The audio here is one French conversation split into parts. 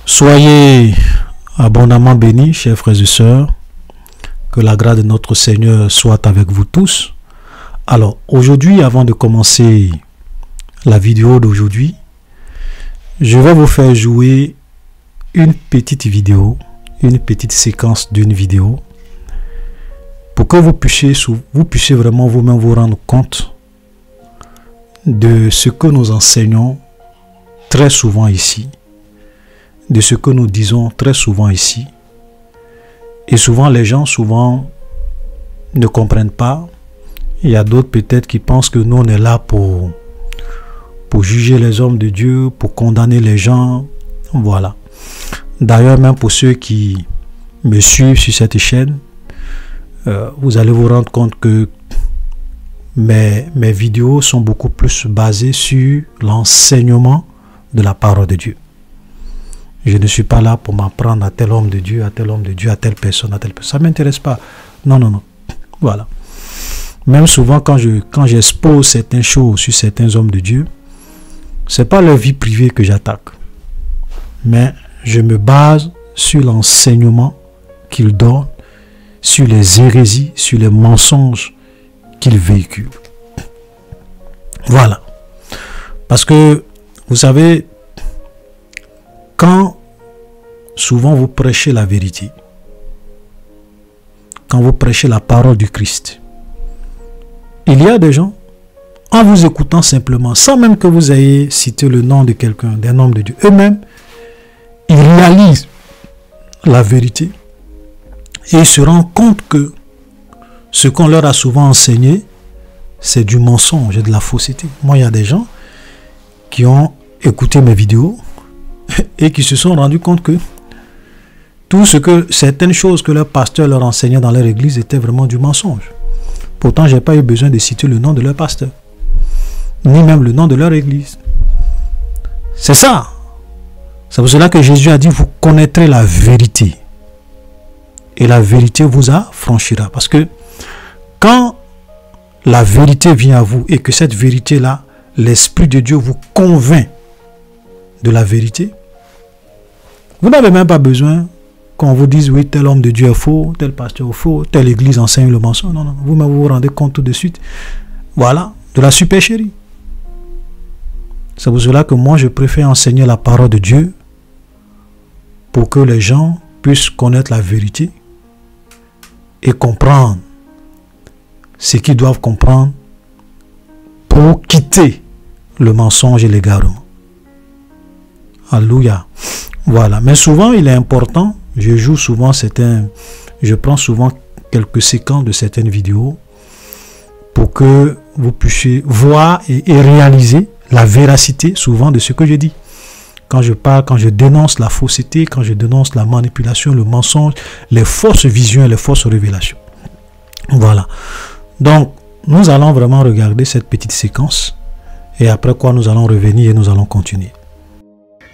Soyez abondamment bénis, chers frères et sœurs. Que la grâce de notre Seigneur soit avec vous tous. Alors, aujourd'hui, avant de commencer la vidéo d'aujourd'hui, je vais vous faire jouer une petite vidéo, une petite séquence d'une vidéo, pour que vous puissiez vraiment vous-même vous rendre compte de ce que nous enseignons très souvent ici, de ce que nous disons très souvent ici. Et souvent, les gens ne comprennent pas. Il y a d'autres peut-être qui pensent que nous, on est là pour juger les hommes de Dieu, pour condamner les gens. Voilà. D'ailleurs, même pour ceux qui me suivent sur cette chaîne, vous allez vous rendre compte que mes vidéos sont beaucoup plus basées sur l'enseignement de la parole de Dieu. Je ne suis pas là pour m'apprendre à tel homme de Dieu, à tel homme de Dieu, à telle personne, à telle personne. Ça ne m'intéresse pas. Non, non, non. Voilà. Même souvent, quand j'expose certaines choses sur certains hommes de Dieu, ce n'est pas leur vie privée que j'attaque. Mais je me base sur l'enseignement qu'ils donnent, sur les hérésies, sur les mensonges qu'ils véhiculent. Voilà. Parce que, vous savez, quand souvent vous prêchez la vérité, quand vous prêchez la parole du Christ, il y a des gens, en vous écoutant simplement, sans même que vous ayez cité le nom de quelqu'un, d'un homme de Dieu, eux-mêmes, ils réalisent la vérité et ils se rendent compte que ce qu'on leur a souvent enseigné, c'est du mensonge et de la fausseté. Moi, il y a des gens qui ont écouté mes vidéos et qui se sont rendus compte que certaines choses que leur pasteur leur enseignait dans leur église étaient vraiment du mensonge. Pourtant, je n'ai pas eu besoin de citer le nom de leur pasteur, ni même le nom de leur église. C'est ça. C'est pour cela que Jésus a dit, vous connaîtrez la vérité. Et la vérité vous affranchira. Parce que quand la vérité vient à vous et que cette vérité-là, l'Esprit de Dieu vous convainc de la vérité, vous n'avez même pas besoin qu'on vous dise, oui, tel homme de Dieu est faux, tel pasteur est faux, telle église enseigne le mensonge. Non, non, vous-même vous rendez compte tout de suite. Voilà, de la supercherie. C'est pour cela que moi, je préfère enseigner la parole de Dieu pour que les gens puissent connaître la vérité et comprendre ce qu'ils doivent comprendre pour quitter le mensonge et l'égarement. Alléluia. Voilà. Mais souvent, il est important, je prends souvent quelques séquences de certaines vidéos pour que vous puissiez voir et réaliser la véracité souvent de ce que je dis. Quand je parle, quand je dénonce la fausseté, quand je dénonce la manipulation, le mensonge, les fausses visions et les fausses révélations. Voilà. Donc, nous allons vraiment regarder cette petite séquence et après quoi nous allons revenir et nous allons continuer.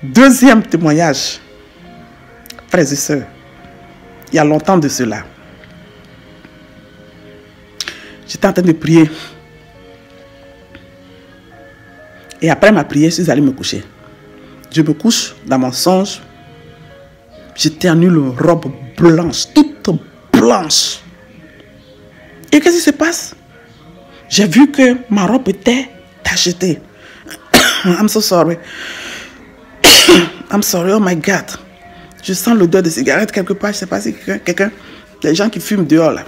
Deuxième témoignage, frères et sœurs, il y a longtemps de cela. J'étais en train de prier. Et après ma prière, je suis allé me coucher. Je me couche dans mon songe. J'étais en une robe blanche, toute blanche. Et qu'est-ce qui se passe? J'ai vu que ma robe était tachetée. I'm so sorry. I'm sorry, oh my God. Je sens l'odeur de cigarette quelque part. Je ne sais pas si quelqu'un, les gens qui fument dehors là.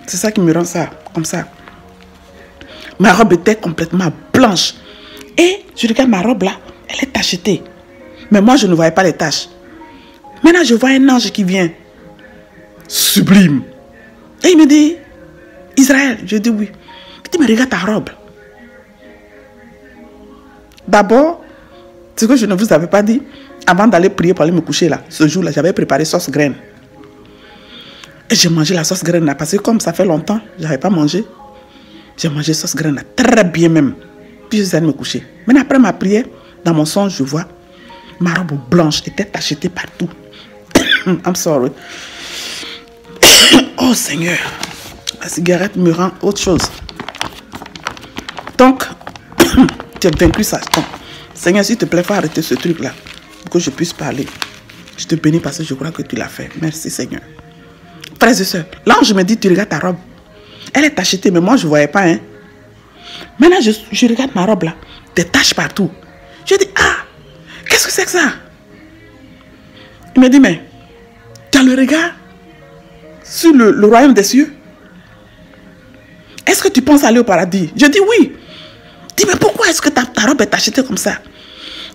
C'est ça qui me rend ça, comme ça. Ma robe était complètement blanche. Et je regarde ma robe là, elle est tachetée. Mais moi, je ne voyais pas les taches. Maintenant, je vois un ange qui vient. Sublime. Et il me dit, Israël, je dis oui. Il dit, mais regarde ta robe. D'abord, ce que je ne vous avais pas dit, avant d'aller prier pour aller me coucher là, ce jour-là, j'avais préparé sauce graine. Et j'ai mangé la sauce graine là, parce que comme ça fait longtemps, je n'avais pas mangé. J'ai mangé sauce graine là, très bien même. Puis je suis allé me coucher. Maintenant, après ma prière, dans mon songe, je vois ma robe blanche était tachetée partout. I'm sorry. Oh Seigneur, la cigarette me rend autre chose. Donc, tu as vaincu ça. Donc, Seigneur, s'il te plaît, faut arrêter ce truc-là. pour que je puisse parler. Je te bénis parce que je crois que tu l'as fait. Merci Seigneur. Frères et sœurs, l'ange me dit, tu regardes ta robe. Elle est tachetée, mais moi je ne voyais pas. Hein. Maintenant, je regarde ma robe là. Des taches partout. Je dis, ah, qu'est-ce que c'est que ça? Il me dit, mais tu as le regard sur le royaume des cieux? Est-ce que tu penses aller au paradis? Je dis oui. Il dit, mais pourquoi est-ce que ta robe est tachetée comme ça?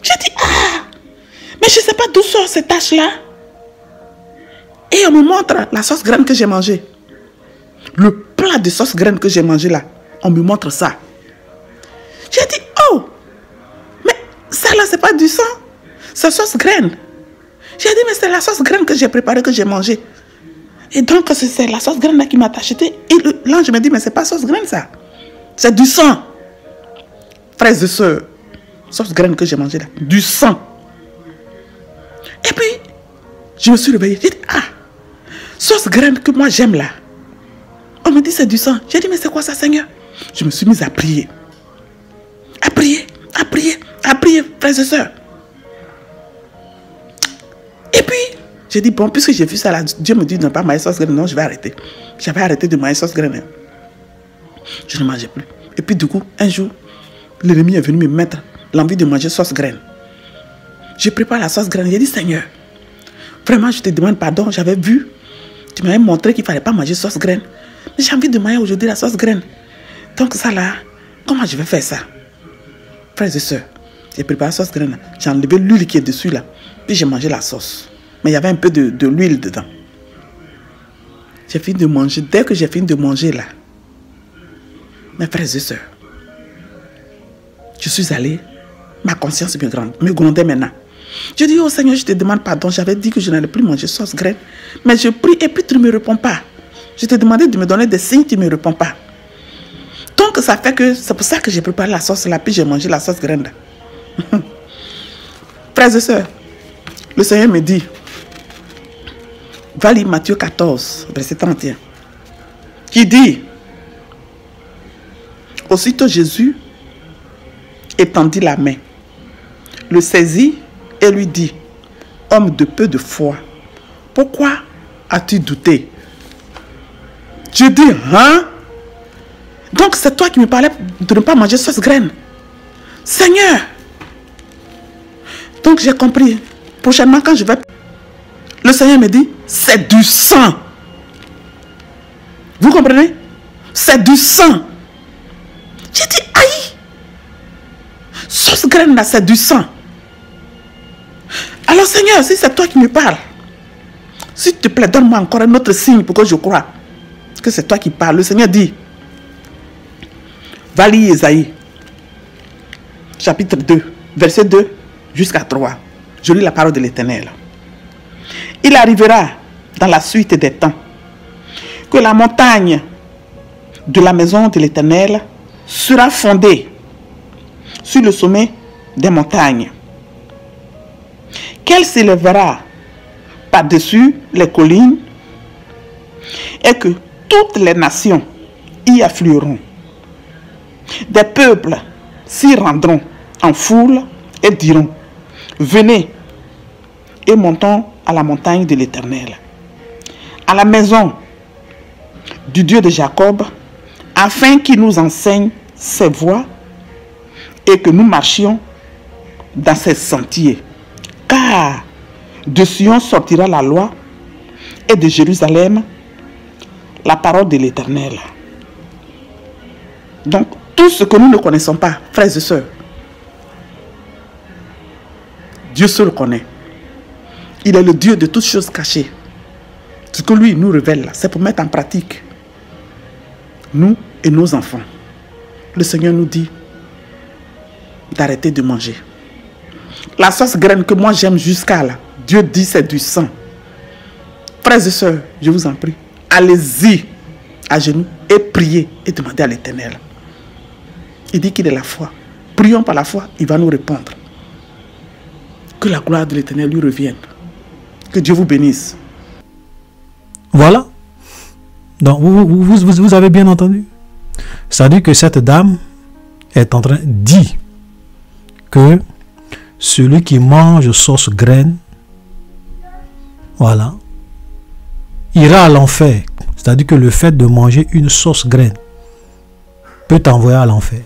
Je dis, ah, mais je ne sais pas d'où sortent ces taches-là. Et on me montre la sauce graine que j'ai mangée. Le plat de sauce graine que j'ai mangé là, on me montre ça. J'ai dit, oh, mais ça là, c'est pas du sang. C'est sauce graine. J'ai dit, mais c'est la sauce graine que j'ai préparée, que j'ai mangée. Et donc, c'est la sauce graine là qui m'a acheté. Et l'ange me dit, mais c'est pas sauce graine ça. C'est du sang. Frères et sœurs, sauce graine que j'ai mangée là, du sang. Et puis, je me suis réveillée. J'ai dit, ah, sauce graine que moi j'aime là. On me dit, c'est du sang. J'ai dit, mais c'est quoi ça, Seigneur? Je me suis mise à prier. À prier, à prier, à prier, frères et sœurs. Et puis, j'ai dit, bon, puisque j'ai vu ça là, Dieu me dit de ne pas manger sauce graine. Non, je vais arrêter. J'avais arrêté de manger sauce graine. Je ne mangeais plus. Et puis, du coup, un jour, l'ennemi est venu me mettre l'envie de manger sauce graine. Je prépare la sauce graine. J'ai dit, Seigneur, vraiment, je te demande pardon. J'avais vu, tu m'avais montré qu'il ne fallait pas manger sauce graine. Mais j'ai envie de manger aujourd'hui la sauce graine. Donc, ça là, comment je vais faire ça? Frères et sœurs, j'ai préparé la sauce graine. J'ai enlevé l'huile qui est dessus là. Puis j'ai mangé la sauce. Mais il y avait un peu de l'huile dedans. J'ai fini de manger. Dès que j'ai fini de manger là, mes frères et sœurs, je suis allé, ma conscience me grondait maintenant. Je dis, oh Seigneur, je te demande pardon. J'avais dit que je n'allais plus manger sauce graine. Mais je prie et puis tu ne me réponds pas. Je te demandais de me donner des signes, tu ne me réponds pas. Donc ça fait que c'est pour ça que j'ai préparé la sauce là, puis j'ai mangé la sauce graine là. Frères et sœurs, le Seigneur me dit, va lire Matthieu 14, verset 31, qui dit, aussitôt Jésus étendit la main, le saisit et lui dit, homme de peu de foi, pourquoi as-tu douté? Je dis, hein? Donc c'est toi qui me parlais de ne pas manger sauce graine. Seigneur! Donc j'ai compris. Prochainement quand je vais... Le Seigneur me dit, c'est du sang. Vous comprenez? C'est du sang. J'ai dit, aïe! Sauce graine là, c'est du sang. Alors Seigneur, si c'est toi qui me parles, s'il te plaît, donne-moi encore un autre signe pour que je croie que c'est toi qui parles. Le Seigneur dit, va lire Ésaïe, chapitre 2, verset 2 jusqu'à 3. Je lis la parole de l'Éternel. Il arrivera dans la suite des temps que la montagne de la maison de l'Éternel sera fondée sur le sommet des montagnes, qu'elle s'élèvera par-dessus les collines et que toutes les nations y afflueront. Des peuples s'y rendront en foule et diront, venez et montons à la montagne de l'Éternel, à la maison du Dieu de Jacob, afin qu'il nous enseigne ses voies et que nous marchions dans ses sentiers. Car de Sion sortira la loi et de Jérusalem la parole de l'Éternel. Donc, tout ce que nous ne connaissons pas, frères et sœurs, Dieu seul le connaît. Il est le Dieu de toutes choses cachées. Ce que lui nous révèle, c'est pour mettre en pratique, nous et nos enfants. Le Seigneur nous dit d'arrêter de manger. La sauce graine que moi j'aime jusqu'à là, Dieu dit c'est du sang. Frères et sœurs, je vous en prie, allez-y à genoux et priez et demandez à l'Éternel. Il dit qu'il est la foi. Prions par la foi, il va nous répondre. Que la gloire de l'Éternel lui revienne. Que Dieu vous bénisse. Voilà. Donc, vous avez bien entendu. C'est-à-dire que cette dame est en train de dire que celui qui mange sauce graine, voilà, ira à l'enfer. C'est-à-dire que le fait de manger une sauce graine peut t'envoyer à l'enfer.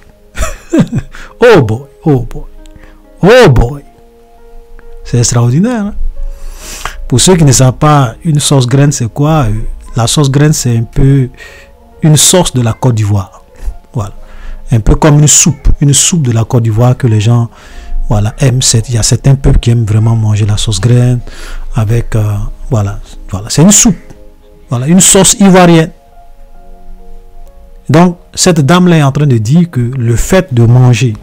Oh boy, oh boy, oh boy. C'est extraordinaire. Hein? Pour ceux qui ne savent pas, une sauce graine, c'est quoi? La sauce graine, c'est un peu une sauce de la Côte d'Ivoire. Voilà. Un peu comme une soupe de la Côte d'Ivoire que les gens, voilà, aiment. Il y a certains peuples qui aiment vraiment manger la sauce graine avec, voilà, c'est une soupe. Voilà, une sauce ivoirienne. Donc, cette dame-là est en train de dire que le fait de manger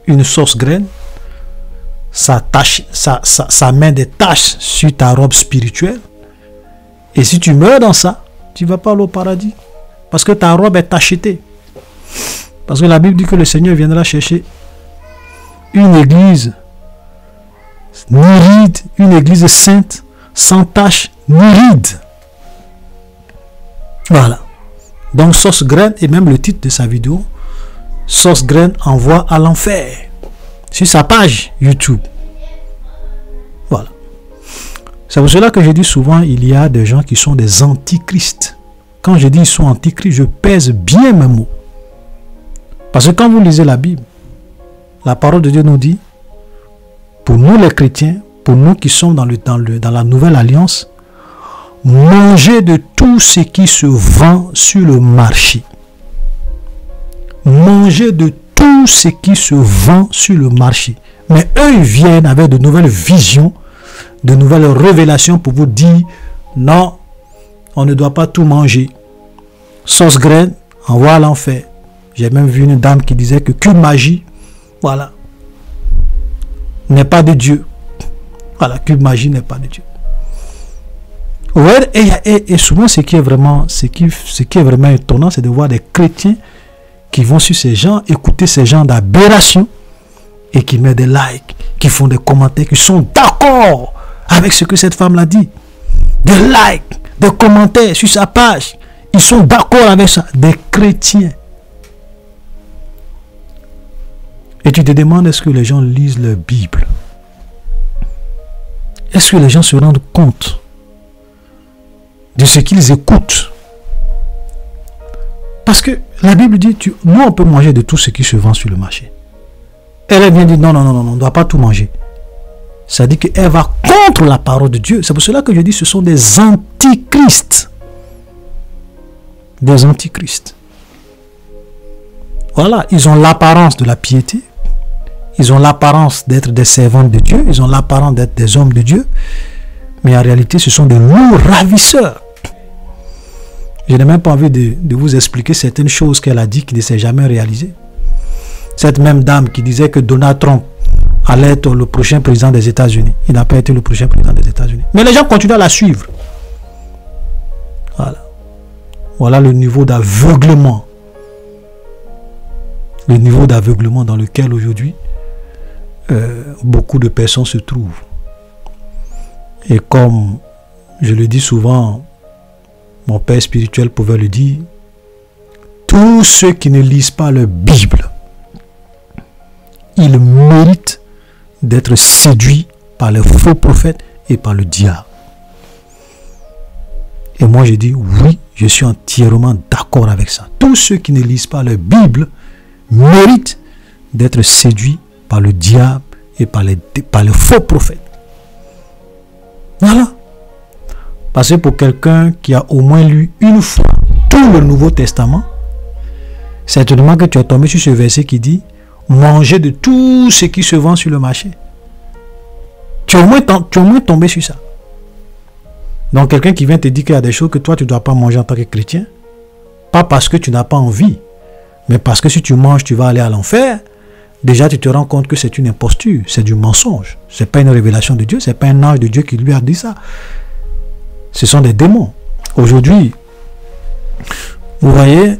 une sauce graine, ça met des taches sur ta robe spirituelle. Et si tu meurs dans ça, tu ne vas pas aller au paradis. Parce que ta robe est tachetée. Parce que la Bible dit que le Seigneur viendra chercher une église ni ride, une église sainte, sans tache ni ride. Voilà. Donc sauce graine, et même le titre de sa vidéo, sauce graine envoie à l'enfer, sur sa page YouTube. Voilà. C'est pour cela que je dis souvent, il y a des gens qui sont des antichrists. Quand je dis ils sont antichrists, je pèse bien mes mots. Parce que quand vous lisez la Bible, la parole de Dieu nous dit, pour nous les chrétiens, pour nous qui sommes dans la nouvelle alliance, mangez de tout ce qui se vend sur le marché. Mangez de tout ce qui se vend sur le marché. Mais eux, ils viennent avec de nouvelles visions, de nouvelles révélations pour vous dire, non, on ne doit pas tout manger. Sauce graine, envoie à l'enfer. J'ai même vu une dame qui disait que magie, voilà, n'est pas de Dieu. Voilà, que magie n'est pas de Dieu. Ouais, et souvent, ce qui est vraiment étonnant, c'est de voir des chrétiens qui vont sur ces gens, écouter ces gens d'aberration et qui mettent des likes, qui font des commentaires, qui sont d'accord avec ce que cette femme l'a dit. Des likes, des commentaires sur sa page. Ils sont d'accord avec ça. Des chrétiens. Et tu te demandes, est-ce que les gens lisent leur Bible? Est-ce que les gens se rendent compte de ce qu'ils écoutent? Parce que la Bible dit, nous on peut manger de tout ce qui se vend sur le marché. Elle vient dire, non, on ne doit pas tout manger. Ça dit qu'elle va contre la parole de Dieu. C'est pour cela que je dis, ce sont des antichrists. Des antichrists. Voilà, ils ont l'apparence de la piété. Ils ont l'apparence d'être des servants de Dieu. Ils ont l'apparence d'être des hommes de Dieu. Mais en réalité, ce sont des loups ravisseurs. Je n'ai même pas envie de vous expliquer certaines choses qu'elle a dit qui ne s'est jamais réalisées. Cette même dame qui disait que Donald Trump allait être le prochain président des États-Unis. Il n'a pas été le prochain président des États-Unis. Mais les gens continuent à la suivre. Voilà. Voilà le niveau d'aveuglement. Le niveau d'aveuglement dans lequel aujourd'hui beaucoup de personnes se trouvent. Et comme je le dis souvent, mon père spirituel pouvait le dire, tous ceux qui ne lisent pas leur Bible, ils méritent d'être séduits par les faux prophètes et par le diable. Et moi je dis, oui, je suis entièrement d'accord avec ça. Tous ceux qui ne lisent pas leur Bible méritent d'être séduits par le diable et par les faux prophètes. Voilà. Parce que pour quelqu'un qui a au moins lu une fois tout le Nouveau Testament, certainement que tu as tombé sur ce verset qui dit manger de tout ce qui se vend sur le marché. Tu as au moins tombé sur ça. Donc quelqu'un qui vient te dire qu'il y a des choses que toi tu ne dois pas manger en tant que chrétien, pas parce que tu n'as pas envie, mais parce que si tu manges tu vas aller à l'enfer. Déjà tu te rends compte que c'est une imposture, c'est du mensonge. Ce n'est pas une révélation de Dieu, ce n'est pas un ange de Dieu qui lui a dit ça. Ce sont des démons. Aujourd'hui, vous voyez,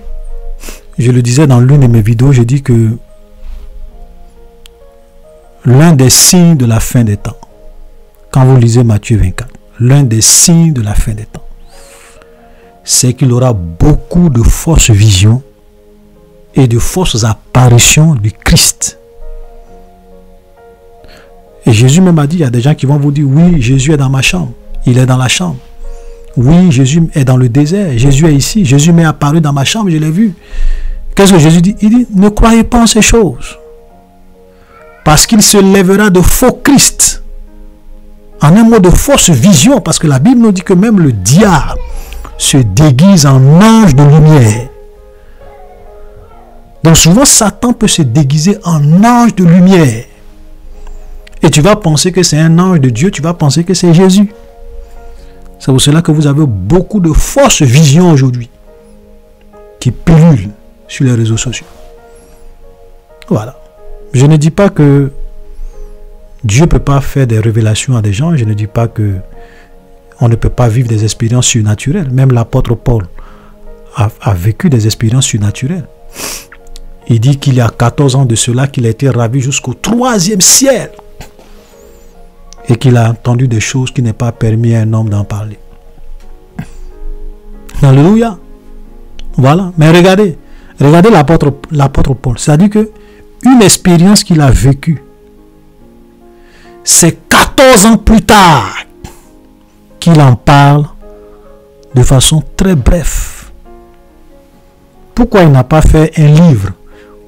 je le disais dans l'une de mes vidéos, je dis que l'un des signes de la fin des temps, quand vous lisez Matthieu 24, l'un des signes de la fin des temps, c'est qu'il y aura beaucoup de fausses visions et de fausses apparitions du Christ. Et Jésus même a dit, il y a des gens qui vont vous dire, oui, Jésus est dans ma chambre. Il est dans la chambre. Oui, Jésus est dans le désert. Jésus est ici. Jésus m'est apparu dans ma chambre, je l'ai vu. Qu'est-ce que Jésus dit? Il dit, ne croyez pas en ces choses. Parce qu'il se lèvera de faux Christ. En un mot, de fausses visions. Parce que la Bible nous dit que même le diable se déguise en ange de lumière. Donc souvent, Satan peut se déguiser en ange de lumière. Et tu vas penser que c'est un ange de Dieu, tu vas penser que c'est Jésus. C'est pour cela que vous avez beaucoup de fausses visions aujourd'hui qui pullulent sur les réseaux sociaux. Voilà. Je ne dis pas que Dieu ne peut pas faire des révélations à des gens. Je ne dis pas que on ne peut pas vivre des expériences surnaturelles. Même l'apôtre Paul a vécu des expériences surnaturelles. Il dit qu'il y a 14 ans de cela qu'il a été ravi jusqu'au 3e ciel. Et qu'il a entendu des choses qui n'est pas permis à un homme d'en parler. Alléluia. Voilà. Mais regardez l'apôtre Paul. C'est-à-dire que une expérience qu'il a vécue, c'est 14 ans plus tard qu'il en parle de façon très brève. Pourquoi il n'a pas fait un livre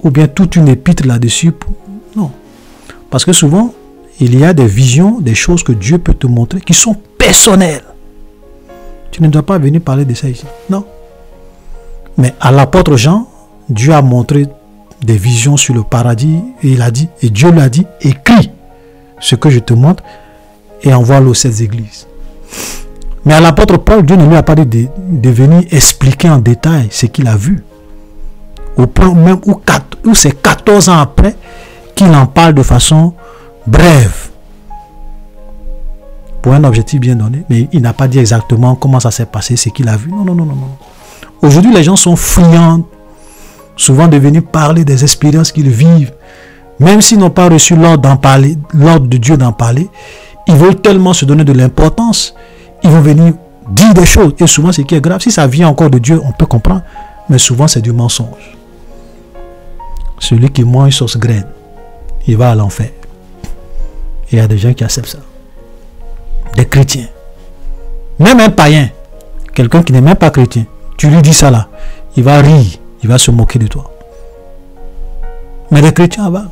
ou bien toute une épître là-dessus? Non. Parce que souvent, il y a des visions, des choses que Dieu peut te montrer qui sont personnelles. Tu ne dois pas venir parler de ça ici. Non. Mais à l'apôtre Jean, Dieu a montré des visions sur le paradis et il a dit, et Dieu lui a dit, écris ce que je te montre et envoie-le aux 7 églises. Mais à l'apôtre Paul, Dieu ne lui a pas dit de venir expliquer en détail ce qu'il a vu. Au point même où c'est 14 ans après qu'il en parle de façon brève. Pour un objectif bien donné, mais il n'a pas dit exactement comment ça s'est passé, ce qu'il a vu. Non, non, non, non, non. Aujourd'hui, les gens sont friands, souvent de venir parler des expériences qu'ils vivent. Même s'ils n'ont pas reçu l'ordre d'en parler, l'ordre de Dieu d'en parler, ils veulent tellement se donner de l'importance, ils vont venir dire des choses. Et souvent, ce qui est grave, si ça vient encore de Dieu, on peut comprendre, mais souvent, c'est du mensonge. Celui qui mange sauce graine, il va à l'enfer. Et il y a des gens qui acceptent ça. Des chrétiens. Même un païen, quelqu'un qui n'est même pas chrétien, tu lui dis ça là, il va rire, il va se moquer de toi. Mais les chrétiens, va.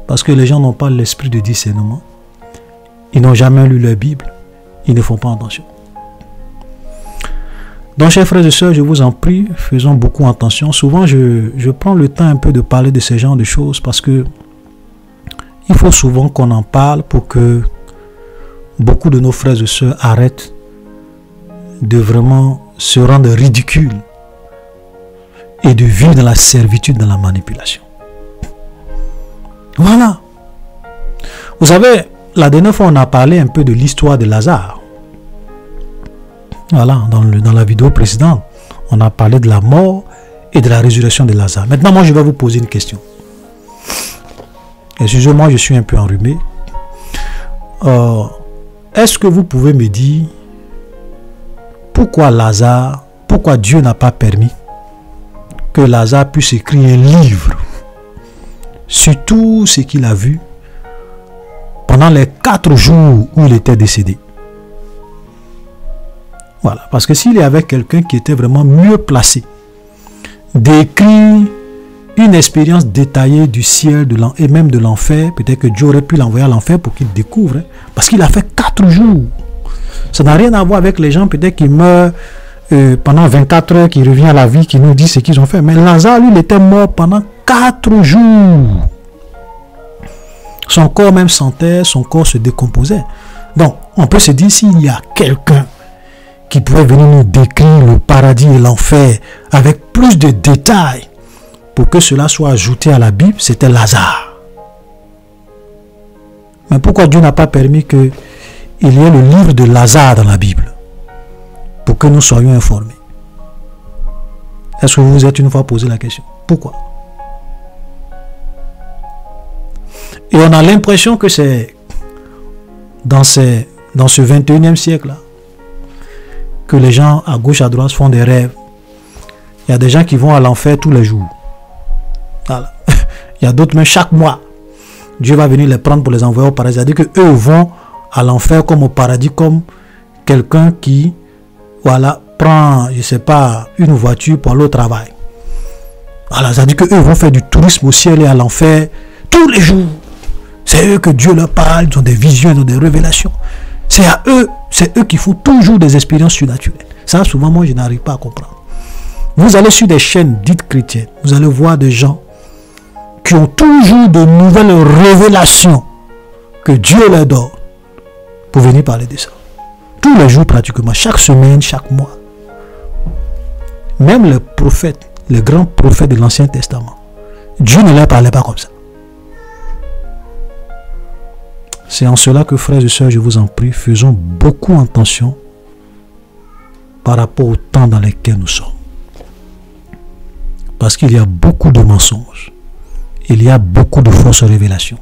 Parce que les gens n'ont pas l'esprit de discernement. Ils n'ont jamais lu leur Bible. Ils ne font pas attention. Donc, chers frères et sœurs, je vous en prie, faisons beaucoup attention. Souvent, je prends le temps un peu de parler de ce genre de choses parce que il faut souvent qu'on en parle pour que beaucoup de nos frères et sœurs arrêtent de vraiment se rendre ridicules et de vivre dans la servitude, dans la manipulation. Voilà. Vous savez, la dernière fois, on a parlé un peu de l'histoire de Lazare. Voilà, dans la vidéo précédente, on a parlé de la mort et de la résurrection de Lazare. Maintenant, moi, je vais vous poser une question. Excusez-moi, je suis un peu enrhumé. Est-ce que vous pouvez me dire pourquoi Dieu n'a pas permis que Lazare puisse écrire un livre sur tout ce qu'il a vu pendant les 4 jours où il était décédé? Voilà, parce que s'il y avait quelqu'un qui était vraiment mieux placé d'écrire une expérience détaillée du ciel et même de l'enfer, peut-être que Dieu aurait pu l'envoyer à l'enfer pour qu'il découvre, parce qu'il a fait 4 jours. Ça n'a rien à voir avec les gens peut-être qui meurent pendant 24 heures, qui reviennent à la vie, qui nous disent ce qu'ils ont fait. Mais Lazare, lui, il était mort pendant 4 jours. Son corps même sentait, son corps se décomposait. Donc, on peut se dire, s'il y a quelqu'un qui pourrait venir nous décrire le paradis et l'enfer avec plus de détails pour que cela soit ajouté à la Bible, c'était Lazare. Mais pourquoi Dieu n'a pas permis qu'il y ait le livre de Lazare dans la Bible pour que nous soyons informés? Est-ce que vous vous êtes une fois posé la question? Pourquoi? Et on a l'impression que c'est dans ce 21e siècle-là que les gens à gauche, à droite font des rêves. Il y a des gens qui vont à l'enfer tous les jours. Voilà. Il y a d'autres même chaque mois. Dieu va venir les prendre pour les envoyer au paradis. C'est-à-dire qu'eux vont à l'enfer comme au paradis, comme quelqu'un qui, voilà, prend, je ne sais pas, une voiture pour aller au travail. Voilà, c'est-à-dire qu'eux vont faire du tourisme au ciel et à l'enfer tous les jours. C'est eux que Dieu leur parle, ils ont des visions, ils ont des révélations. C'est eux qui font toujours des expériences surnaturelles. Ça, souvent, moi, je n'arrive pas à comprendre. Vous allez sur des chaînes dites chrétiennes, vous allez voir des gens qui ont toujours de nouvelles révélations que Dieu leur donne pour venir parler de ça. Tous les jours pratiquement, chaque semaine, chaque mois. Même les prophètes, les grands prophètes de l'Ancien Testament, Dieu ne leur parlait pas comme ça. C'est en cela que, frères et sœurs, je vous en prie, faisons beaucoup attention par rapport au temps dans lequel nous sommes. Parce qu'il y a beaucoup de mensonges. Il y a beaucoup de fausses révélations.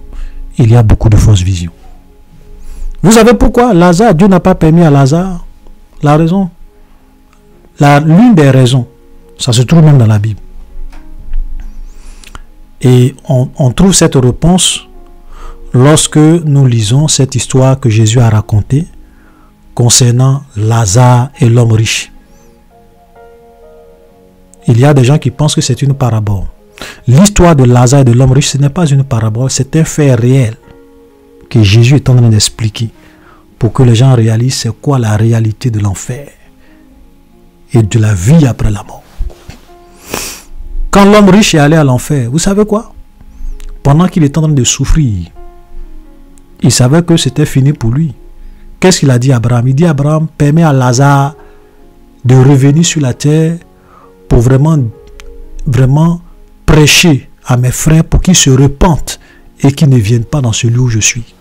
Il y a beaucoup de fausses visions. Vous savez pourquoi Lazare, Dieu n'a pas permis à Lazare? La raison, l'une des raisons, ça se trouve même dans la Bible. Et on trouve cette réponse lorsque nous lisons cette histoire que Jésus a racontée concernant Lazare et l'homme riche. Il y a des gens qui pensent que c'est une parabole. L'histoire de Lazare et de l'homme riche, ce n'est pas une parabole, c'est un fait réel que Jésus est en train d'expliquer pour que les gens réalisent c'est quoi la réalité de l'enfer et de la vie après la mort. Quand l'homme riche est allé à l'enfer, vous savez quoi? Pendant qu'il est en train de souffrir, il savait que c'était fini pour lui. Qu'est-ce qu'il a dit à Abraham? Il dit à Abraham, permets à Lazare de revenir sur la terre pour vraiment prêcher à mes frères pour qu'ils se repentent et qu'ils ne viennent pas dans celui où je suis.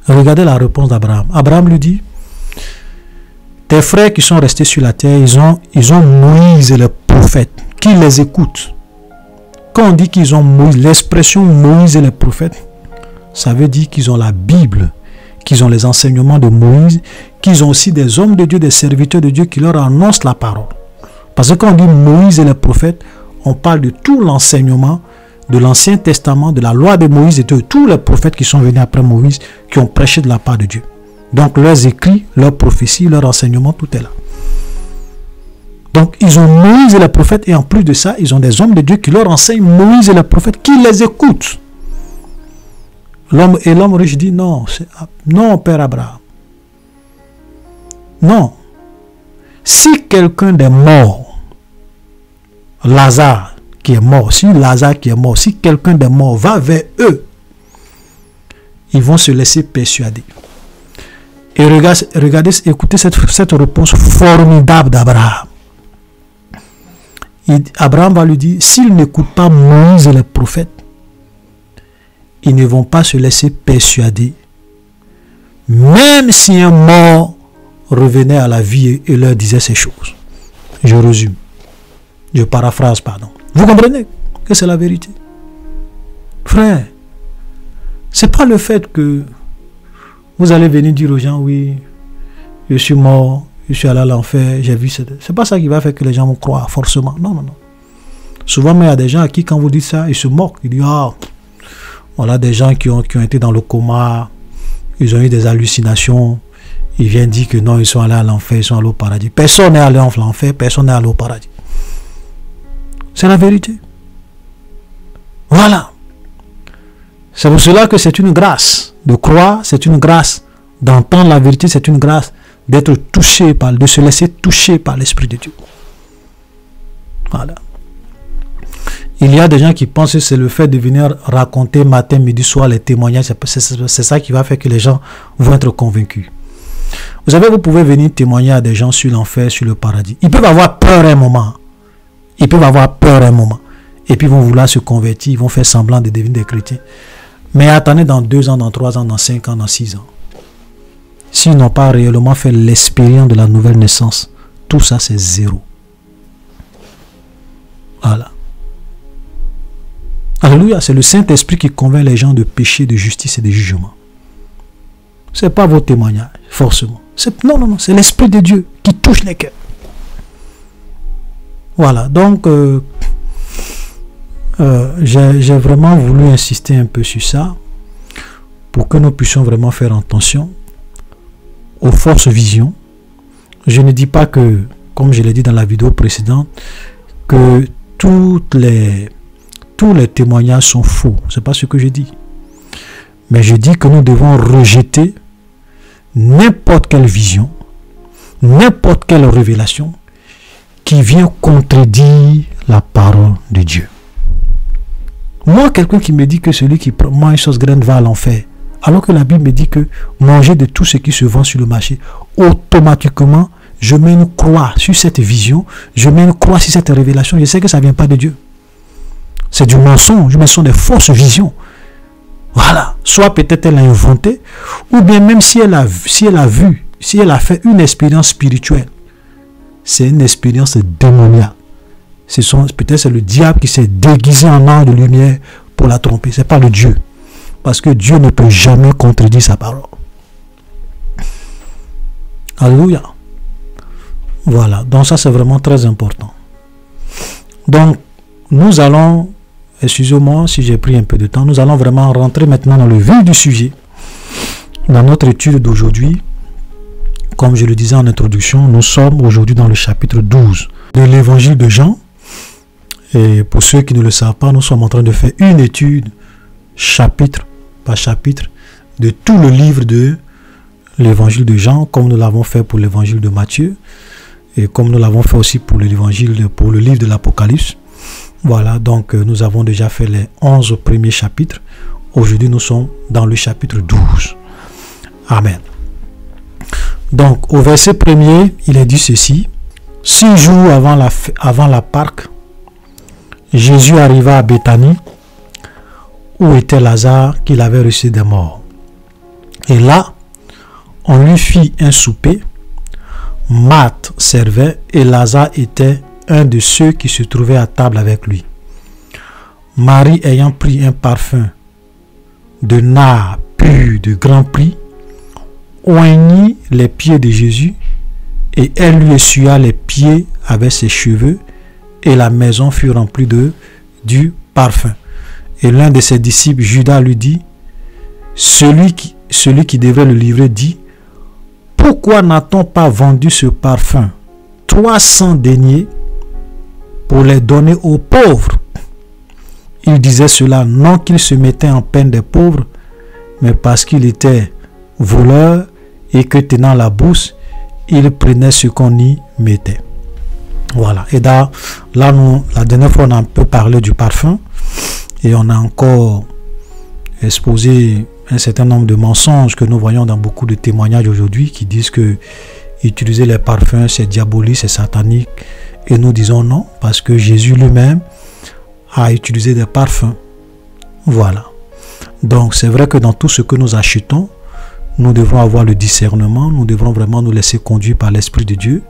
Regardez la réponse d'Abraham. Abraham lui dit, tes frères qui sont restés sur la terre, ils ont Moïse et les prophètes. Qui les écoute? Quand on dit qu'ils ont Moïse, l'expression Moïse et les prophètes, ça veut dire qu'ils ont la Bible, qu'ils ont les enseignements de Moïse, qu'ils ont aussi des hommes de Dieu, des serviteurs de Dieu qui leur annoncent la parole. Parce que quand on dit Moïse et les prophètes, on parle de tout l'enseignement de l'Ancien Testament, de la loi de Moïse et de tous les prophètes qui sont venus après Moïse, qui ont prêché de la part de Dieu. Donc leurs écrits, leurs prophéties, leurs enseignements, tout est là. Donc ils ont Moïse et les prophètes et en plus de ça, ils ont des hommes de Dieu qui leur enseignent Moïse et les prophètes, qui les écoutent. L'homme riche dit non, non, Père Abraham. Non. Si quelqu'un des morts, Lazare qui est mort, si quelqu'un des morts va vers eux, ils vont se laisser persuader. Et regardez, écoutez cette réponse formidable d'Abraham. Abraham va lui dire, s'ils n'écoutent pas Moïse et les prophètes, ils ne vont pas se laisser persuader. Même si un mort revenait à la vie et leur disait ces choses. Je résume. Je paraphrase, pardon. Vous comprenez que c'est la vérité? Frère, c'est pas le fait que vous allez venir dire aux gens, oui, je suis mort, je suis allé à l'enfer, j'ai vu... C'est pas ça qui va faire que les gens vont croire, forcément. Non, non, non. Souvent, mais il y a des gens à qui, quand vous dites ça, ils se moquent. Ils disent, ah, voilà des gens qui ont été dans le coma, ils ont eu des hallucinations, ils viennent dire que non, ils sont allés à l'enfer, ils sont allés au paradis. Personne n'est allé en l'enfer, personne n'est allé au paradis. C'est la vérité. Voilà. C'est pour cela que c'est une grâce de croire, c'est une grâce d'entendre la vérité, c'est une grâce d'être touché de se laisser toucher par l'Esprit de Dieu. Voilà. Il y a des gens qui pensent que c'est le fait de venir raconter matin, midi, soir les témoignages, c'est ça qui va faire que les gens vont être convaincus. Vous savez, vous pouvez venir témoigner à des gens sur l'enfer, sur le paradis. Ils peuvent avoir peur un moment. Ils peuvent avoir peur un moment. Et puis ils vont vouloir se convertir, ils vont faire semblant de devenir des chrétiens. Mais attendez dans 2 ans, dans 3 ans, dans 5 ans, dans 6 ans. S'ils n'ont pas réellement fait l'expérience de la nouvelle naissance, tout ça c'est zéro. Voilà. Alléluia, c'est le Saint-Esprit qui convainc les gens de péché, de justice et de jugement. Ce n'est pas vos témoignages, forcément. Non, non, non, c'est l'Esprit de Dieu qui touche les cœurs. Voilà, donc, j'ai vraiment voulu insister un peu sur ça pour que nous puissions vraiment faire attention aux fausses visions. Je ne dis pas que, comme je l'ai dit dans la vidéo précédente, que tous les témoignages sont faux. C'est pas ce que je dis. Mais je dis que nous devons rejeter n'importe quelle vision, n'importe quelle révélation qui vient contredire la parole de Dieu. Moi, quelqu'un qui me dit que celui qui mange une sauce graine va à l'enfer, alors que la Bible me dit que manger de tout ce qui se vend sur le marché, automatiquement, je mets une croix sur cette vision, je mets une croix sur cette révélation, je sais que ça ne vient pas de Dieu. C'est du mensonge, mais ce sont des fausses visions. Voilà. Soit peut-être elle a inventé, ou bien même si elle a fait une expérience spirituelle, c'est une expérience démoniaque. Peut-être c'est le diable qui s'est déguisé en ange de lumière pour la tromper. Ce n'est pas le Dieu. Parce que Dieu ne peut jamais contredire sa parole. Alléluia. Voilà. Donc ça, c'est vraiment très important. Donc, nous allons, excusez-moi si j'ai pris un peu de temps, nous allons vraiment rentrer maintenant dans le vif du sujet. Dans notre étude d'aujourd'hui, comme je le disais en introduction, nous sommes aujourd'hui dans le chapitre 12 de l'évangile de Jean. Et pour ceux qui ne le savent pas, nous sommes en train de faire une étude, chapitre par chapitre, de tout le livre de l'évangile de Jean, comme nous l'avons fait pour l'évangile de Matthieu, et comme nous l'avons fait aussi pour le livre de l'Apocalypse. Voilà, donc nous avons déjà fait les 11 premiers chapitres. Aujourd'hui, nous sommes dans le chapitre 12. Amen. Donc, au verset 1er, il est dit ceci. 6 jours avant la Pâque, Jésus arriva à Béthanie, où était Lazare qu'il avait ressuscité des morts. Et là, on lui fit un souper. Marthe servait et Lazare était un de ceux qui se trouvaient à table avec lui. Marie, ayant pris un parfum de nard pur de grand prix, oignit les pieds de Jésus et elle lui essuya les pieds avec ses cheveux et la maison fut remplie du parfum. Et l'un de ses disciples, Judas, lui dit, celui qui devait le livrer dit, pourquoi n'a-t-on pas vendu ce parfum 300 deniers pour les donner aux pauvres? Il disait cela non qu'il se mettait en peine des pauvres, mais parce qu'il était voleur et que tenant la bourse, il prenait ce qu'on y mettait. Voilà. Et là, la dernière fois, on a un peu parlé du parfum et on a encore exposé un certain nombre de mensonges que nous voyons dans beaucoup de témoignages aujourd'hui qui disent que utiliser les parfums, c'est diabolique, c'est satanique. Et nous disons non, parce que Jésus lui-même a utilisé des parfums. Voilà. Donc, c'est vrai que dans tout ce que nous achetons, nous devons avoir le discernement, nous devons vraiment nous laisser conduire par l'Esprit de Dieu.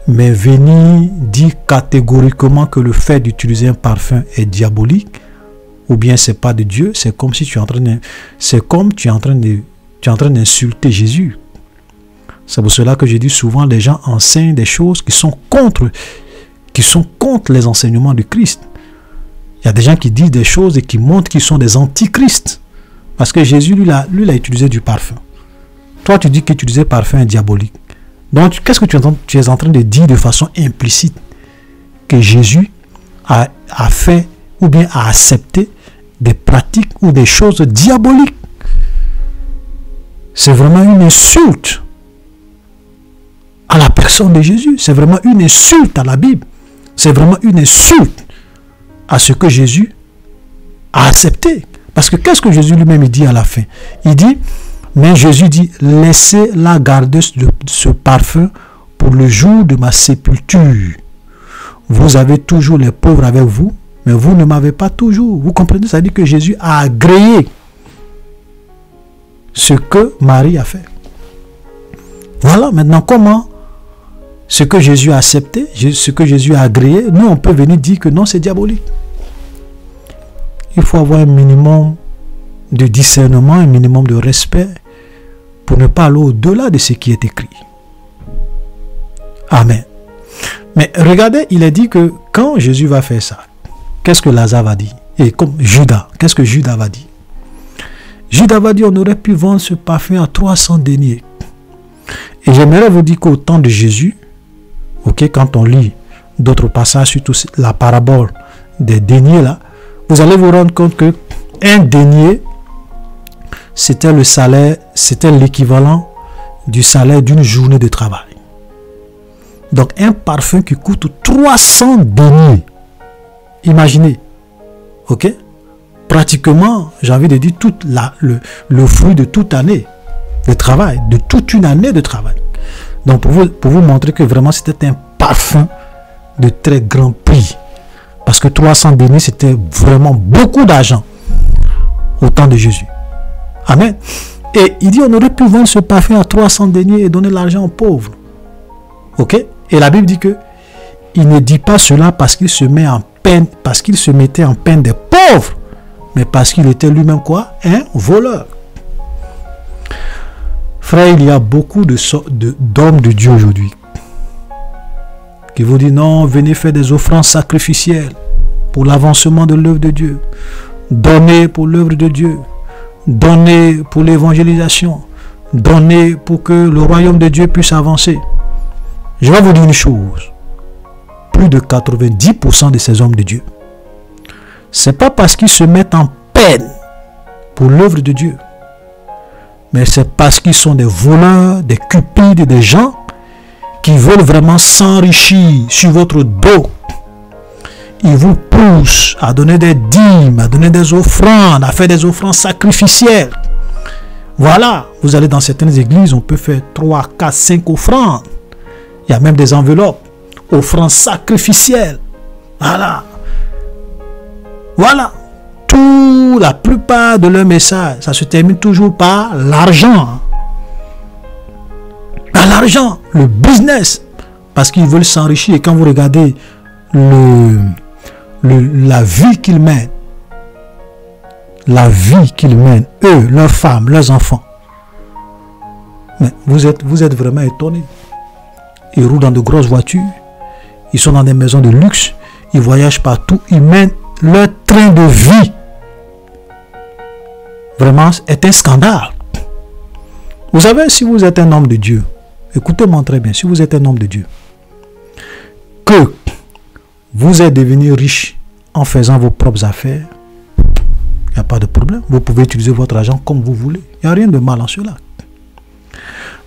Mais venir dire catégoriquement que le fait d'utiliser un parfum est diabolique, ou bien c'est pas de Dieu, c'est comme si tu es en train d'insulter Jésus. C'est pour cela que je dis souvent, les gens enseignent des choses qui sont contre les enseignements de Christ. Il y a des gens qui disent des choses et qui montrent qu'ils sont des antichrists. Parce que Jésus, lui, a utilisé du parfum. Toi, tu dis qu'utiliser parfum est diabolique. Donc, qu'est-ce que tu es en train de dire de façon implicite? Que Jésus a fait ou bien a accepté des pratiques ou des choses diaboliques. C'est vraiment une insulte à la personne de Jésus. C'est vraiment une insulte à la Bible. C'est vraiment une insulte à ce que Jésus a accepté. Parce que qu'est-ce que Jésus lui-même dit à la fin? Il dit, mais Jésus dit, laissez-la garder ce parfum pour le jour de ma sépulture. Vous avez toujours les pauvres avec vous, mais vous ne m'avez pas toujours. Vous comprenez? Ça dit que Jésus a agréé ce que Marie a fait. Voilà, maintenant comment ce que Jésus a accepté, ce que Jésus a agréé, nous on peut venir dire que non, c'est diabolique. Il faut avoir un minimum de discernement, un minimum de respect pour ne pas aller au-delà de ce qui est écrit. Amen. Mais regardez, il est dit que quand Jésus va faire ça, qu'est-ce que Lazare va dire? Et comme Judas, qu'est-ce que Judas va dire? Judas va dire, on aurait pu vendre ce parfum à 300 deniers. Et j'aimerais vous dire qu'au temps de Jésus, ok, quand on lit d'autres passages, surtout la parabole des deniers là, vous allez vous rendre compte que un denier, c'était le salaire, c'était l'équivalent du salaire d'une journée de travail. Donc un parfum qui coûte 300 deniers. Imaginez, ok? Pratiquement, j'ai envie de dire, le fruit de toute année de travail, de toute une année de travail. Donc pour vous montrer que vraiment c'était un parfum de très grand prix. Parce que 300 deniers, c'était vraiment beaucoup d'argent au temps de Jésus. Amen. Et il dit, on aurait pu vendre ce parfum à 300 deniers et donner l'argent aux pauvres. Ok? Et la Bible dit que il ne dit pas cela parce qu'il se met en peine, parce qu'il se mettait en peine des pauvres, mais parce qu'il était lui-même quoi? Un voleur. Frère, il y a beaucoup d'hommes de Dieu aujourd'hui qui vous disent non, venez faire des offrandes sacrificielles pour l'avancement de l'œuvre de Dieu. Donnez pour l'œuvre de Dieu. Donnez pour l'évangélisation. Donnez pour que le royaume de Dieu puisse avancer. Je vais vous dire une chose. Plus de 90% de ces hommes de Dieu, c'est pas parce qu'ils se mettent en peine pour l'œuvre de Dieu, mais c'est parce qu'ils sont des voleurs, des cupides, des gens qui veulent vraiment s'enrichir sur votre dos. Ils vous poussent à donner des dîmes, à donner des offrandes, à faire des offrandes sacrificielles. Voilà, vous allez dans certaines églises, on peut faire 3, 4, 5 offrandes. Il y a même des enveloppes, offrandes sacrificielles. Voilà. Voilà. La plupart de leurs messages, ça se termine toujours par l'argent. Par l'argent, le business. Parce qu'ils veulent s'enrichir. Et quand vous regardez la vie qu'ils mènent, eux, leurs femmes, leurs enfants, mais vous êtes vraiment étonnés. Ils roulent dans de grosses voitures, ils sont dans des maisons de luxe, ils voyagent partout, ils mènent leur train de vie. Vraiment, est un scandale. Vous savez, si vous êtes un homme de Dieu, écoutez-moi très bien, si vous êtes un homme de Dieu, que vous êtes devenu riche en faisant vos propres affaires, il n'y a pas de problème. Vous pouvez utiliser votre argent comme vous voulez. Il n'y a rien de mal en cela.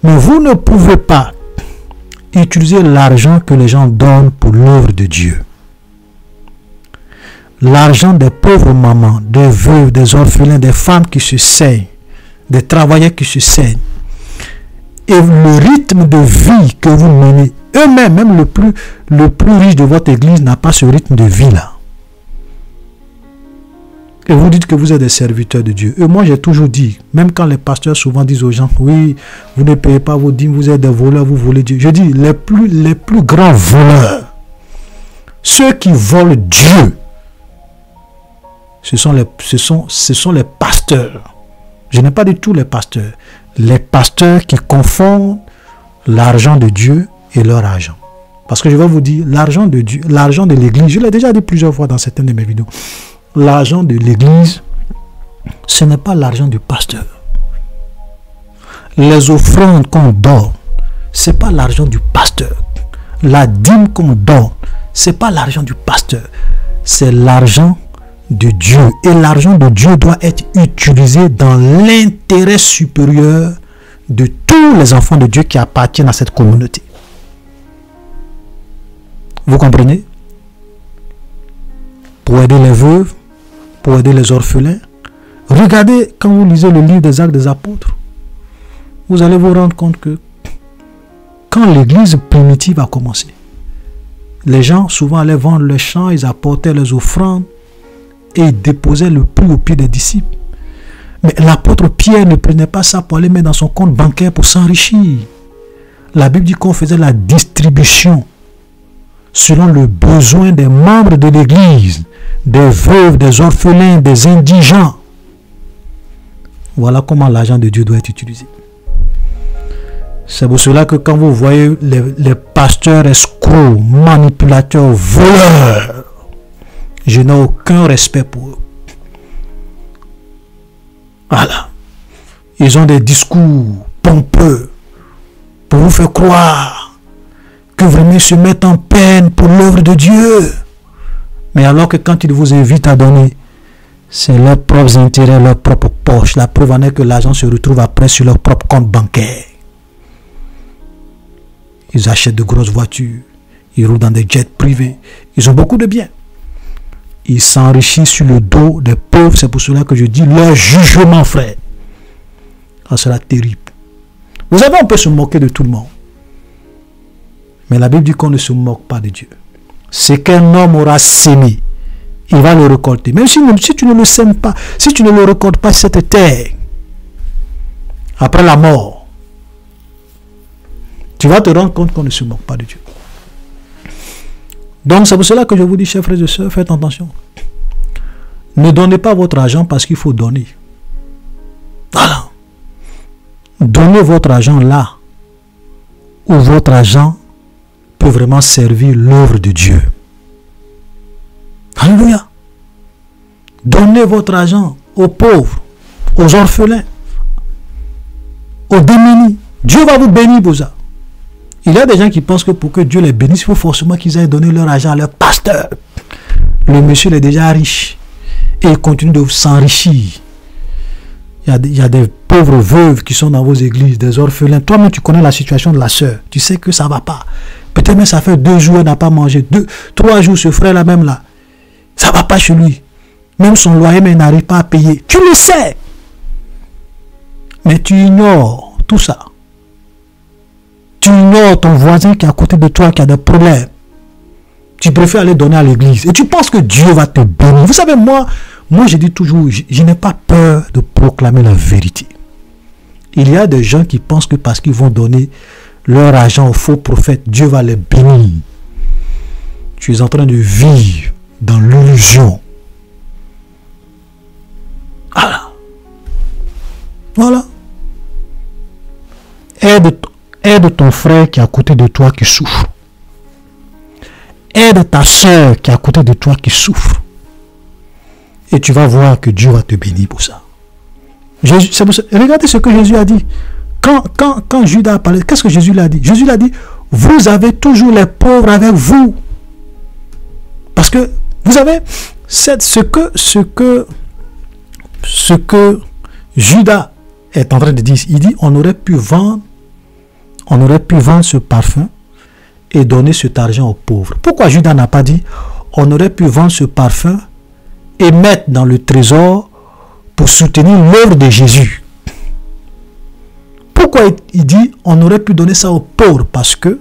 Mais vous ne pouvez pas utiliser l'argent que les gens donnent pour l'œuvre de Dieu. L'argent des pauvres mamans, des veuves, des orphelins, des femmes qui se saignent, des travailleurs qui se saignent. Et le rythme de vie que vous menez, eux-mêmes, même le plus riche de votre église n'a pas ce rythme de vie-là. Et vous dites que vous êtes des serviteurs de Dieu. Et moi, j'ai toujours dit, même quand les pasteurs souvent disent aux gens, oui, vous ne payez pas vos dîmes, vous êtes des voleurs, vous volez Dieu. Je dis, les plus grands voleurs, ceux qui volent Dieu, ce sont les pasteurs. Je n'ai pas dit tous les pasteurs. Les pasteurs qui confondent l'argent de Dieu et leur argent. Parce que je vais vous dire, l'argent de Dieu, l'argent de l'église, je l'ai déjà dit plusieurs fois dans certaines de mes vidéos, l'argent de l'église, ce n'est pas l'argent du pasteur. Les offrandes qu'on donne, ce n'est pas l'argent du pasteur. La dîme qu'on donne, ce n'est pas l'argent du pasteur. C'est l'argent de Dieu. Et l'argent de Dieu doit être utilisé dans l'intérêt supérieur de tous les enfants de Dieu qui appartiennent à cette communauté. Vous comprenez? Pour aider les veuves, pour aider les orphelins. Regardez, quand vous lisez le livre des Actes des Apôtres, vous allez vous rendre compte que quand l'église primitive a commencé, les gens souvent allaient vendre leurs champs, ils apportaient les offrandes et ils déposaient le prix au pied des disciples. Mais l'apôtre Pierre ne prenait pas ça pour aller mettre dans son compte bancaire pour s'enrichir. La Bible dit qu'on faisait la distribution selon le besoin des membres de l'église, des veuves, des orphelins, des indigents. Voilà comment l'argent de Dieu doit être utilisé. C'est pour cela que quand vous voyez les pasteurs escrocs, manipulateurs, voleurs, Je n'ai aucun respect pour eux. Voilà. Ils ont des discours pompeux pour vous faire croire que vraiment ils se mettent en peine pour l'œuvre de Dieu. Mais alors que quand ils vous invitent à donner, c'est leurs propres intérêts, leur propre poche. La preuve en est que l'argent se retrouve après sur leur propre compte bancaire. Ils achètent de grosses voitures. Ils roulent dans des jets privés. Ils ont beaucoup de biens. Ils s'enrichissent sur le dos des pauvres. C'est pour cela que je dis leur jugement, frère. Ça sera terrible. Vous savez, on peut se moquer de tout le monde. Mais la Bible dit qu'on ne se moque pas de Dieu. Ce qu'un homme aura sémé, il va le récolter. Même si tu ne le sèmes pas, si tu ne le récoltes pas cette terre, après la mort, tu vas te rendre compte qu'on ne se moque pas de Dieu. Donc c'est pour cela que je vous dis, chers frères et sœurs, faites attention. Ne donnez pas votre argent parce qu'il faut donner. Voilà. Donnez votre argent là où votre argent peut vraiment servir l'œuvre de Dieu. Alléluia. Donnez votre argent aux pauvres, aux orphelins, aux démunis. Dieu va vous bénir pour ça. Il y a des gens qui pensent que pour que Dieu les bénisse, il faut forcément qu'ils aillent donner leur argent à leur pasteur. Le monsieur est déjà riche et il continue de s'enrichir. Il y a des pauvres veuves qui sont dans vos églises, des orphelins. Toi-même, tu connais la situation de la sœur. Tu sais que ça ne va pas. Peut-être même ça fait 2 jours, elle n'a pas mangé. 3 jours, ce frère-là même là. Ça ne va pas chez lui. Même son loyer, mais il n'arrive pas à payer. Tu le sais. Mais tu ignores tout ça. Tu ignores ton voisin qui est à côté de toi, qui a des problèmes. Tu préfères aller donner à l'église. Et tu penses que Dieu va te bénir. Vous savez, moi je dis toujours, je n'ai pas peur de proclamer la vérité. Il y a des gens qui pensent que parce qu'ils vont donner leur argent aux faux prophètes, Dieu va les bénir. Tu es en train de vivre dans l'illusion. Voilà. Aide ton frère qui est à côté de toi qui souffre. Aide ta soeur qui est à côté de toi qui souffre. Et tu vas voir que Dieu va te bénir pour ça. Regardez ce que Jésus a dit. Quand Judas a parlé, qu'est-ce que Jésus l'a dit? Jésus l'a dit, vous avez toujours les pauvres avec vous. Parce que, vous savez, ce que Judas est en train de dire, il dit, on aurait pu vendre ce parfum et donner cet argent aux pauvres. Pourquoi Judas n'a pas dit, on aurait pu vendre ce parfum et mettre dans le trésor pour soutenir l'œuvre de Jésus? Pourquoi il dit on aurait pu donner ça aux pauvres? Parce que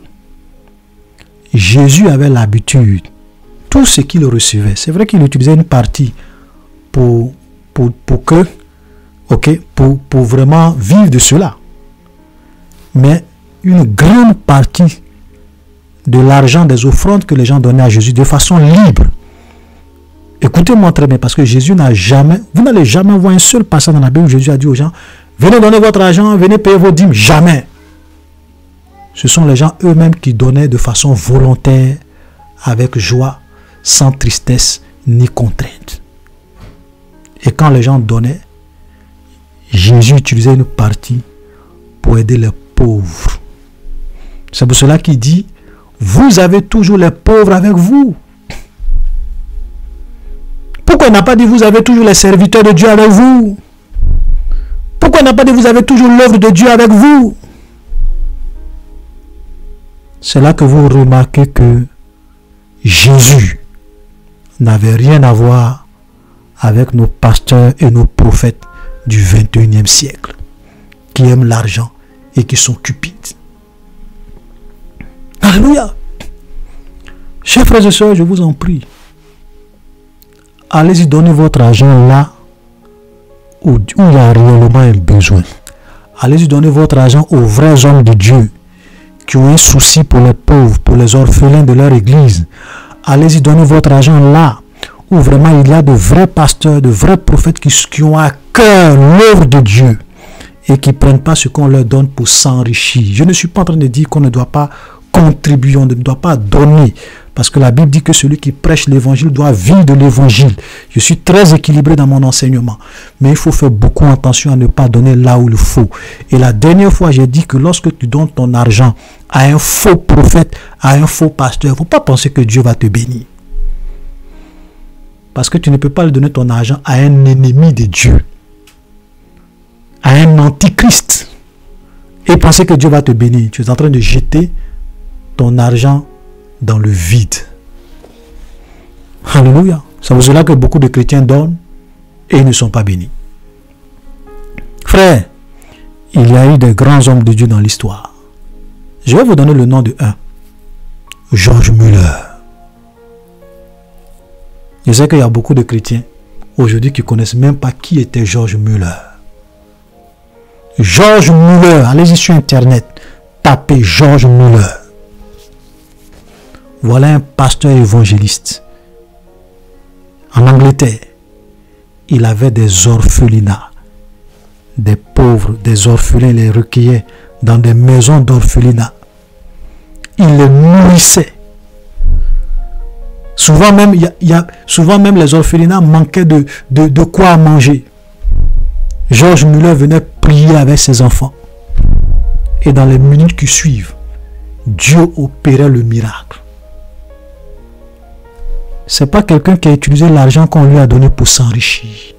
Jésus avait l'habitude, tout ce qu'il recevait, c'est vrai qu'il utilisait une partie pour vraiment vivre de cela. Mais une grande partie de l'argent des offrandes que les gens donnaient à Jésus de façon libre. Écoutez-moi très bien, parce que Jésus n'a jamais, vous n'allez jamais voir un seul passage dans la Bible où Jésus a dit aux gens, venez donner votre argent, venez payer vos dîmes. Jamais. Ce sont les gens eux-mêmes qui donnaient de façon volontaire, avec joie, sans tristesse ni contrainte. Et quand les gens donnaient, Jésus utilisait une partie pour aider les pauvres. C'est pour cela qu'il dit, vous avez toujours les pauvres avec vous. Pourquoi il n'a pas dit vous avez toujours les serviteurs de Dieu avec vous? Pourquoi il n'a pas dit vous avez toujours l'œuvre de Dieu avec vous? C'est là que vous remarquez que Jésus n'avait rien à voir avec nos pasteurs et nos prophètes du 21e siècle qui aiment l'argent et qui sont cupides. Alléluia. Chers frères et sœurs, je vous en prie, allez-y donner votre argent là où il y a réellement un besoin. Allez-y donner votre argent aux vrais hommes de Dieu qui ont un souci pour les pauvres, pour les orphelins de leur église. Allez-y donner votre argent là où vraiment il y a de vrais pasteurs, de vrais prophètes qui ont à cœur l'œuvre de Dieu et qui ne prennent pas ce qu'on leur donne pour s'enrichir. Je ne suis pas en train de dire qu'on ne doit pas contribuer, on ne doit pas donner. Parce que la Bible dit que celui qui prêche l'évangile doit vivre de l'évangile. Je suis très équilibré dans mon enseignement. Mais il faut faire beaucoup attention à ne pas donner là où il faut. Et la dernière fois, j'ai dit que lorsque tu donnes ton argent à un faux prophète, à un faux pasteur, il ne faut pas penser que Dieu va te bénir. Parce que tu ne peux pas donner ton argent à un ennemi de Dieu, à un antichrist, et penser que Dieu va te bénir. Tu es en train de jeter ton argent dans le vide. Alléluia. C'est pour cela que beaucoup de chrétiens donnent et ils ne sont pas bénis. Frère, il y a eu des grands hommes de Dieu dans l'histoire. Je vais vous donner le nom de un. George Muller. Je sais qu'il y a beaucoup de chrétiens aujourd'hui qui ne connaissent même pas qui était George Muller. George Muller, allez-y sur internet, tapez George Muller. Voilà un pasteur évangéliste. En Angleterre, il avait des orphelinats, des pauvres, des orphelins, les recueillait dans des maisons d'orphelinat. Il les nourrissait. Souvent même, souvent même les orphelinats manquaient de quoi manger. George Muller venait prier avec ses enfants. Et dans les minutes qui suivent, Dieu opérait le miracle. Ce n'est pas quelqu'un qui a utilisé l'argent qu'on lui a donné pour s'enrichir.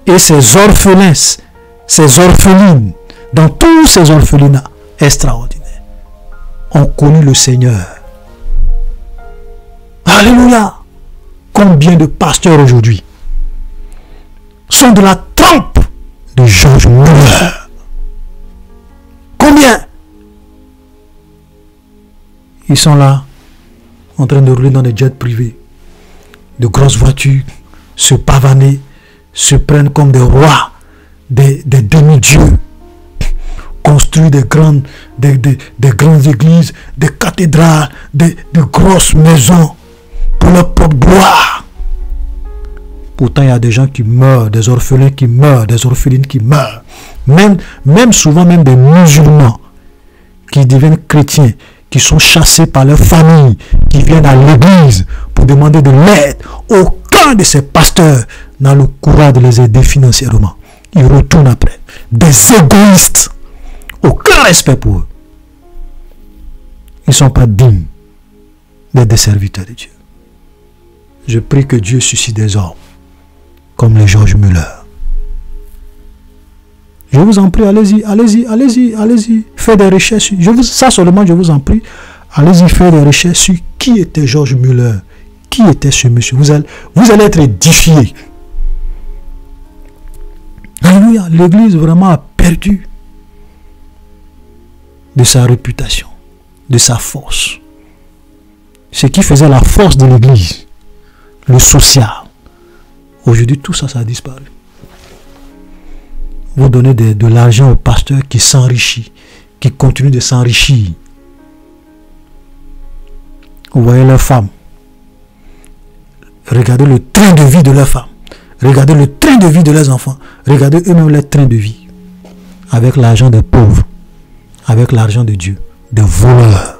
Et ces orphelins, ces orphelines, dans tous ces orphelinats extraordinaires, ont connu le Seigneur. Alléluia! Combien de pasteurs aujourd'hui sont de la trempe de George Muller? Combien? Ils sont là, en train de rouler dans des jets privés, de grosses voitures, se pavaner, se prennent comme des rois, des demi-dieux, construisent des grandes églises, des cathédrales, de grosses maisons pour leur propre gloire. Pourtant, il y a des gens qui meurent, des orphelins qui meurent, des orphelines qui meurent. Même souvent, même des musulmans qui deviennent chrétiens, qui sont chassés par leur famille, qui viennent à l'église pour demander de l'aide. Aucun de ces pasteurs n'a le courage de les aider financièrement. Ils retournent après. Des égoïstes. Aucun respect pour eux. Ils ne sont pas dignes d'être des serviteurs de Dieu. Je prie que Dieu suscite des hommes comme les George Muller. Je vous en prie, allez-y, allez-y, allez-y, allez-y. Faites des recherches. Ça seulement, je vous en prie. Allez-y, faites des recherches sur qui était George Muller. Qui était ce monsieur. Vous allez être édifiés. Alléluia. L'église vraiment a perdu de sa réputation, de sa force. Ce qui faisait la force de l'église, le social. Aujourd'hui, tout ça, ça a disparu. Vous donnez de l'argent au pasteur qui s'enrichit, qui continue de s'enrichir. Vous voyez leurs femmes. Regardez le train de vie de leurs femmes. Regardez le train de vie de leurs enfants. Regardez eux-mêmes leur train de vie. Avec l'argent des pauvres. Avec l'argent de Dieu. Des voleurs.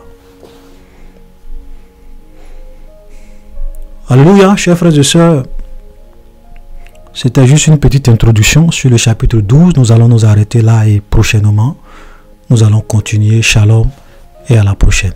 Alléluia, chers frères et sœurs. C'était juste une petite introduction sur le chapitre 12. Nous allons nous arrêter là et prochainement, nous allons continuer. Shalom et à la prochaine.